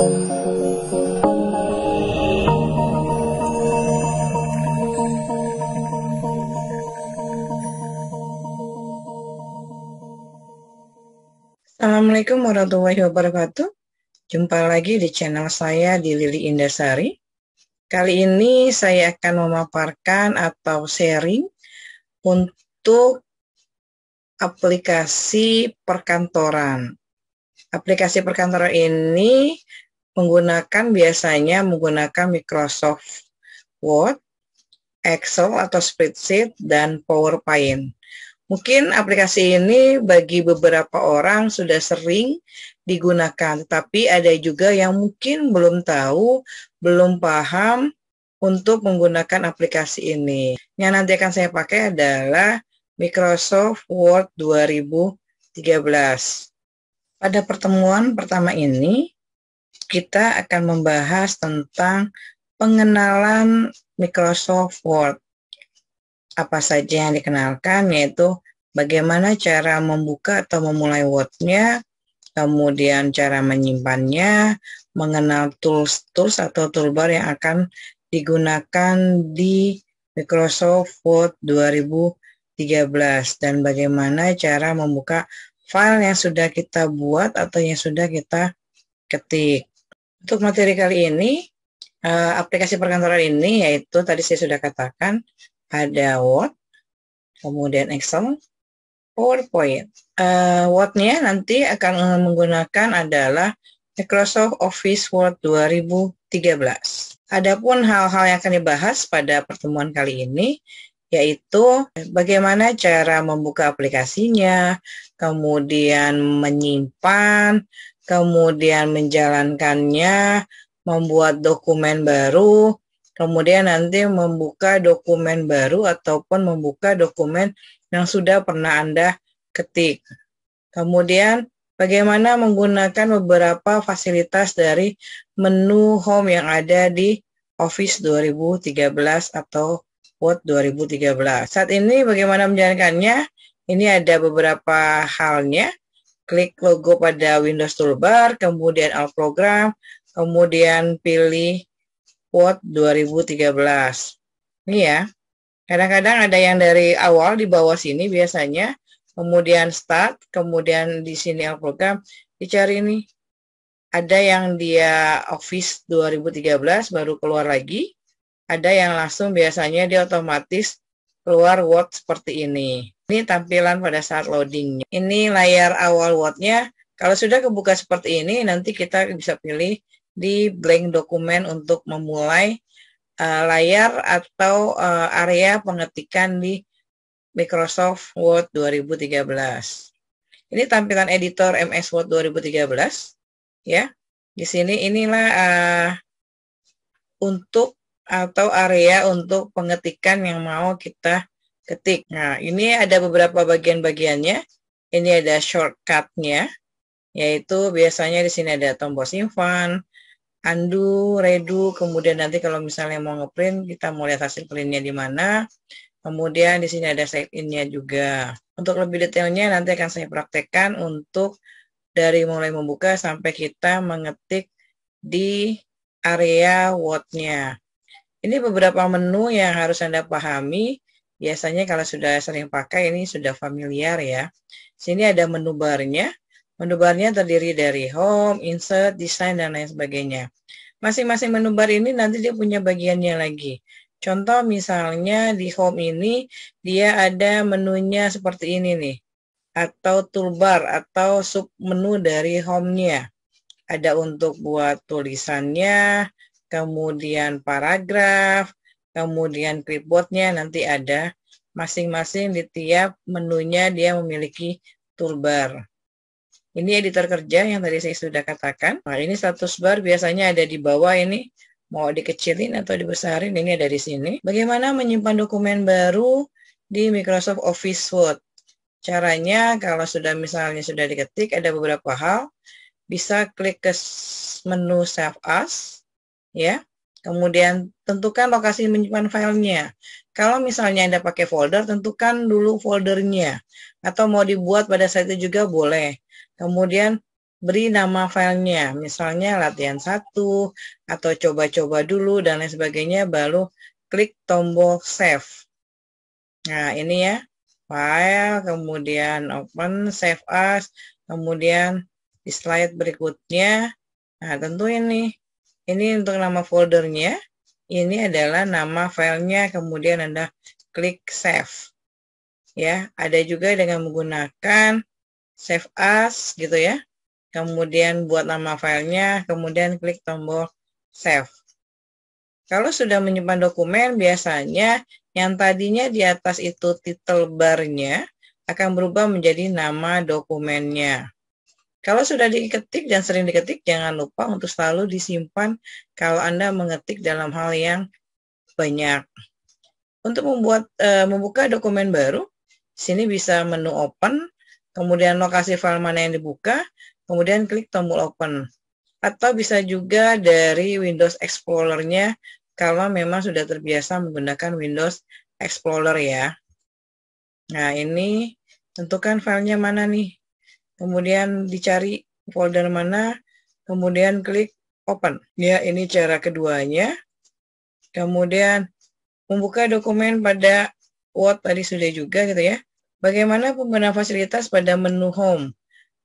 Assalamualaikum warahmatullahi wabarakatuh. Jumpa lagi di channel saya di Lili Indasari. Kali ini saya akan memaparkan atau sharing untuk aplikasi perkantoran. Aplikasi perkantoran ini biasanya menggunakan Microsoft Word, Excel atau spreadsheet, dan PowerPoint. Mungkin aplikasi ini bagi beberapa orang sudah sering digunakan, tapi ada juga yang mungkin belum tahu, belum paham untuk menggunakan aplikasi ini. Yang nanti akan saya pakai adalah Microsoft Word 2013. Pada pertemuan pertama ini, kita akan membahas tentang pengenalan Microsoft Word. Apa saja yang dikenalkan, yaitu bagaimana cara membuka atau memulai Word-nya, kemudian cara menyimpannya, mengenal tools atau toolbar yang akan digunakan di Microsoft Word 2013, dan bagaimana cara membuka file yang sudah kita buat atau yang sudah kita ketik. Untuk materi kali ini, aplikasi perkantoran ini yaitu tadi saya sudah katakan, ada Word, kemudian Excel, PowerPoint. Word-nya nanti akan menggunakan adalah Microsoft Office Word 2013. Adapun hal-hal yang akan dibahas pada pertemuan kali ini, yaitu bagaimana cara membuka aplikasinya, kemudian menyimpan, kemudian menjalankannya, membuat dokumen baru, kemudian nanti membuka dokumen baru ataupun membuka dokumen yang sudah pernah Anda ketik. Kemudian bagaimana menggunakan beberapa fasilitas dari menu home yang ada di Office 2013 atau Word 2013. Saat ini bagaimana menjalankannya? Ini ada beberapa halnya. Klik logo pada Windows Toolbar, kemudian All Program, kemudian pilih Word 2013. Ini ya. Kadang-kadang ada yang dari awal di bawah sini biasanya, kemudian Start, kemudian di sini All Program, dicari ini. Ada yang dia Office 2013 baru keluar lagi. Ada yang langsung biasanya dia otomatis keluar Word seperti ini. Ini tampilan pada saat loadingnya. Ini layar awal Word-nya. Kalau sudah kebuka seperti ini, nanti kita bisa pilih di blank dokumen untuk memulai layar atau area pengetikan di Microsoft Word 2013. Ini tampilan editor MS Word 2013, ya. Di sini inilah untuk atau area untuk pengetikan yang mau kita ketik. Nah, ini ada beberapa bagian-bagiannya. Ini ada shortcut-nya, yaitu biasanya di sini ada tombol simpan, undo, redo, kemudian nanti kalau misalnya mau ngeprint, kita mau lihat hasil printnya di mana. Kemudian di sini ada save in-nya juga. Untuk lebih detailnya nanti akan saya praktekkan untuk dari mulai membuka sampai kita mengetik di area Word-nya. Ini beberapa menu yang harus Anda pahami. Biasanya kalau sudah sering pakai ini sudah familiar ya. Sini ada menu barnya. Menu barnya terdiri dari Home, Insert, Design, dan lain sebagainya. Masing-masing menu bar ini nanti dia punya bagiannya lagi. Contoh misalnya di Home ini dia ada menunya seperti ini nih. Atau toolbar atau sub menu dari Home-nya. Ada untuk buat tulisannya, kemudian paragraf, kemudian clipboard-nya nanti ada. Masing-masing di tiap menunya dia memiliki toolbar. Ini editor kerja yang tadi saya sudah katakan. Nah, ini status bar biasanya ada di bawah ini. Mau dikecilin atau dibesarin, ini ada di sini. Bagaimana menyimpan dokumen baru di Microsoft Office Word? Caranya kalau sudah misalnya sudah diketik, ada beberapa hal. Bisa klik ke menu Save As, ya. Kemudian tentukan lokasi menyimpan filenya. Kalau misalnya Anda pakai folder, tentukan dulu foldernya. Atau mau dibuat pada saat itu juga boleh. Kemudian beri nama filenya, misalnya latihan 1 atau coba-coba dulu dan lain sebagainya, baru klik tombol save. Nah, ini ya, file, kemudian open, save as, kemudian di slide berikutnya. Nah, tentu ini untuk nama foldernya, ini adalah nama filenya, kemudian Anda klik save. Ya, ada juga dengan menggunakan save as gitu ya. Kemudian buat nama filenya, kemudian klik tombol save. Kalau sudah menyimpan dokumen, biasanya yang tadinya di atas itu title bar-nya akan berubah menjadi nama dokumennya. Kalau sudah diketik dan sering diketik, jangan lupa untuk selalu disimpan kalau Anda mengetik dalam hal yang banyak. Untuk membuka dokumen baru, sini bisa menu open, kemudian lokasi file mana yang dibuka, kemudian klik tombol open. Atau bisa juga dari Windows Explorer-nya kalau memang sudah terbiasa menggunakan Windows Explorer ya. Nah, ini tentukan filenya mana nih. Kemudian dicari folder mana, kemudian klik open. Ya, ini cara keduanya. Kemudian membuka dokumen pada Word tadi sudah juga gitu ya. Bagaimana penggunaan fasilitas pada menu home?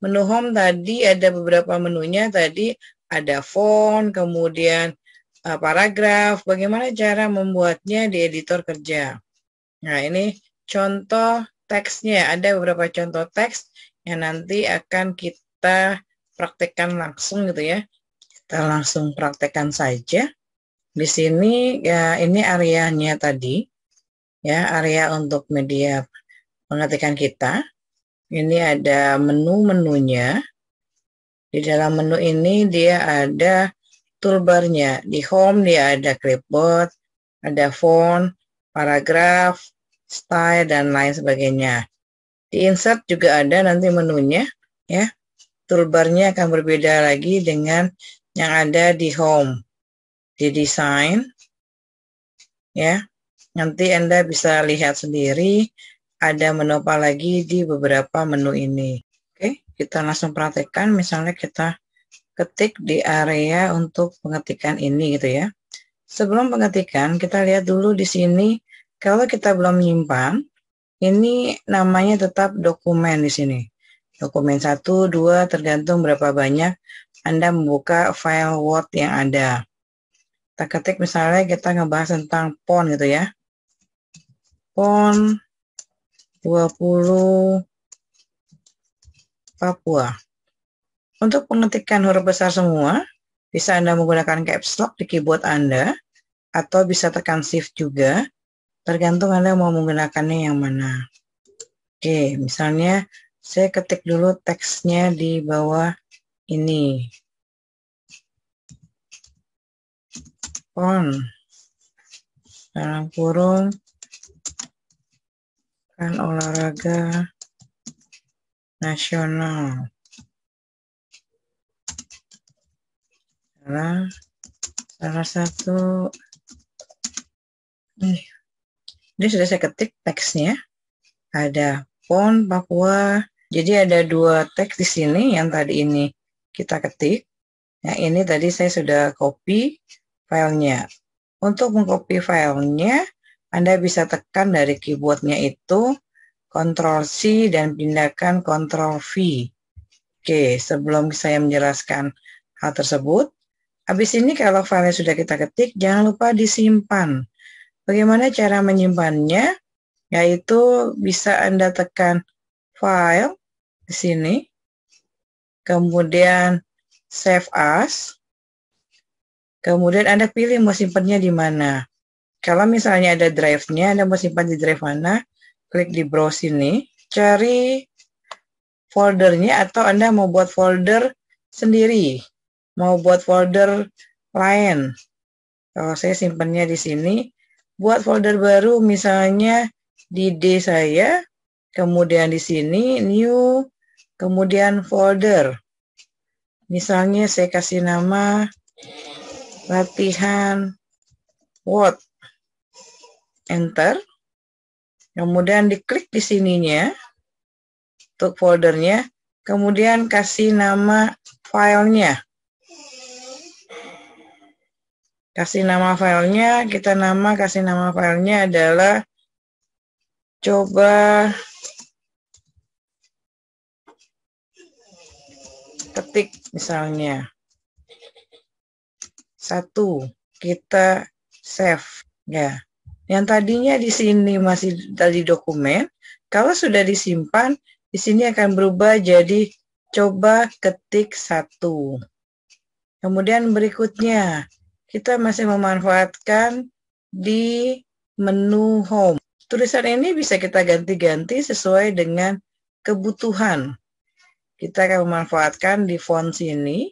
Menu home tadi ada beberapa menunya, tadi ada font, kemudian paragraf, bagaimana cara membuatnya di editor kerja. Nah, ini contoh teksnya, ada beberapa contoh teks yang nanti akan kita praktekkan langsung gitu ya. Kita langsung praktekkan saja. Di sini ya, ini areanya tadi, ya, area untuk media pengetikan kita. Ini ada menu-menunya. Di dalam menu ini dia ada toolbarnya. Di home dia ada clipboard, ada font, paragraf, style, dan lain sebagainya. Di insert juga ada nanti menunya, ya. Toolbarnya akan berbeda lagi dengan yang ada di home. Di design, ya. Nanti Anda bisa lihat sendiri ada menu apa lagi di beberapa menu ini. Oke, kita langsung praktekkan. Misalnya kita ketik di area untuk pengetikan ini gitu ya. Sebelum pengetikan, kita lihat dulu di sini. Kalau kita belum menyimpan, ini namanya tetap dokumen di sini. Dokumen 1, 2, tergantung berapa banyak Anda membuka file Word yang ada. Kita ketik misalnya kita ngebahas tentang font gitu ya. Font 20 Papua. Untuk pengetikan huruf besar semua, bisa Anda menggunakan caps lock di keyboard Anda, atau bisa tekan shift juga, tergantung Anda mau menggunakannya yang mana. Oke, misalnya saya ketik dulu teksnya di bawah ini. Font, dalam kurung, kan olahraga nasional. Salah satu ini sudah saya ketik teksnya. Ada font Papua. Jadi ada dua teks di sini yang tadi ini kita ketik. Yang ini tadi saya sudah copy filenya. Untuk mengcopy filenya, Anda bisa tekan dari keyboardnya itu Ctrl+C dan pindahkan Ctrl+V. Oke, sebelum saya menjelaskan hal tersebut, habis ini kalau filenya sudah kita ketik, jangan lupa disimpan. Bagaimana cara menyimpannya? Yaitu bisa Anda tekan file di sini, kemudian save as, kemudian Anda pilih mau simpannya di mana. Kalau misalnya ada drive-nya, Anda mau simpan di drive mana, klik di browse ini, cari foldernya atau Anda mau buat folder sendiri, mau buat folder lain. Kalau saya simpannya di sini, buat folder baru misalnya di D saya, kemudian di sini new, kemudian folder. Misalnya saya kasih nama latihan Word. Enter. Kemudian diklik di sininya untuk foldernya, Kemudian kasih nama filenya. Kasih nama filenya, kasih nama filenya adalah coba ketik misalnya. 1, kita save ya. Yang tadinya di sini masih tadi dokumen, kalau sudah disimpan, di sini akan berubah jadi coba ketik 1. Kemudian berikutnya, kita masih memanfaatkan di menu home. Tulisan ini bisa kita ganti-ganti sesuai dengan kebutuhan. Kita akan memanfaatkan di font sini,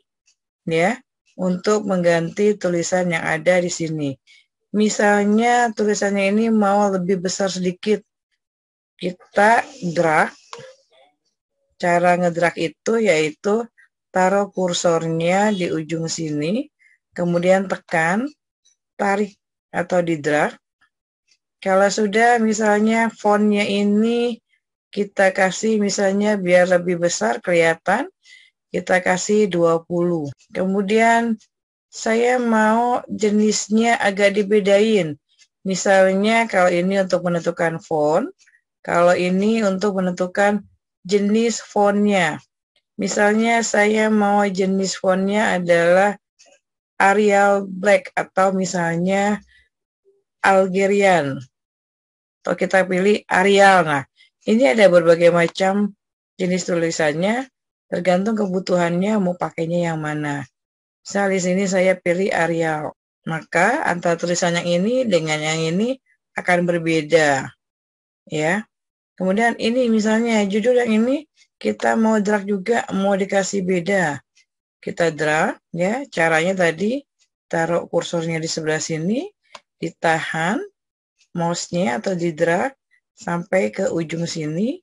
ya, untuk mengganti tulisan yang ada di sini. Misalnya tulisannya ini mau lebih besar sedikit, kita drag. Cara ngedrag itu yaitu taruh kursornya di ujung sini, kemudian tekan, tarik atau di drag. Kalau sudah misalnya fontnya ini kita kasih misalnya biar lebih besar kelihatan, kita kasih 20. Kemudian saya mau jenisnya agak dibedain. Misalnya kalau ini untuk menentukan font, kalau ini untuk menentukan jenis fontnya. Misalnya saya mau jenis fontnya adalah Arial Black atau misalnya Algerian. Atau kita pilih Arial. Nah, ini ada berbagai macam jenis tulisannya, tergantung kebutuhannya mau pakainya yang mana. Misal di sini saya pilih Arial, maka antara tulisan yang ini dengan yang ini akan berbeda, ya. Kemudian ini misalnya judul yang ini kita mau drag juga, mau dikasih beda, kita drag, ya. Caranya tadi taruh kursornya di sebelah sini, ditahan mouse-nya atau di drag sampai ke ujung sini,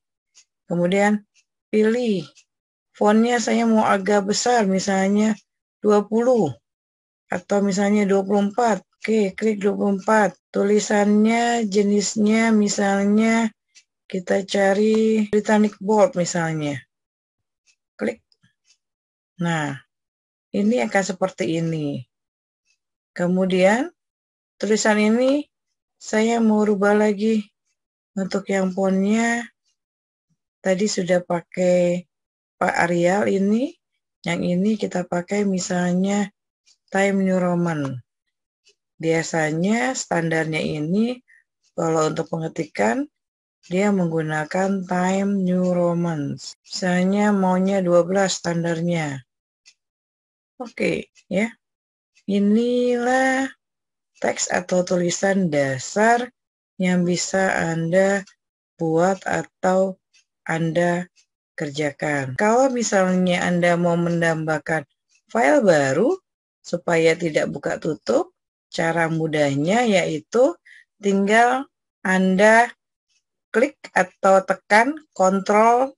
kemudian pilih fontnya saya mau agak besar, misalnya 20 atau misalnya 24. Oke, klik 24. Tulisannya jenisnya misalnya kita cari Britannic Bold misalnya. Klik. Nah, ini akan seperti ini. Kemudian tulisan ini saya mau rubah lagi. Untuk yang fontnya tadi sudah pakai Pak Arial ini. Yang ini kita pakai misalnya Time New Roman. Biasanya standarnya ini kalau untuk pengetikan dia menggunakan Time New Roman. Misalnya maunya 12 standarnya. Oke, ya. Inilah teks atau tulisan dasar yang bisa Anda buat atau Anda kerjakan. Kalau misalnya Anda mau menambahkan file baru supaya tidak buka tutup, cara mudahnya yaitu tinggal Anda klik atau tekan Ctrl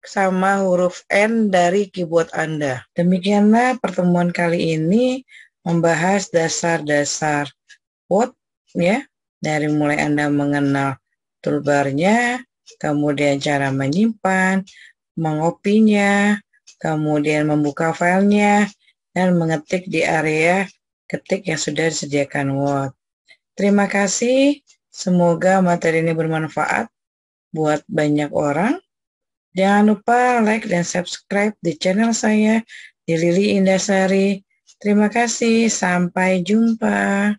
sama huruf N dari keyboard Anda. Demikianlah pertemuan kali ini membahas dasar-dasar Word, ya, dari mulai Anda mengenal toolbarnya, kemudian cara menyimpan, mengopinya, kemudian membuka filenya, dan mengetik di area ketik yang sudah disediakan Word. Terima kasih, semoga materi ini bermanfaat buat banyak orang. Jangan lupa like dan subscribe di channel saya di Lili Indasari. Terima kasih, sampai jumpa.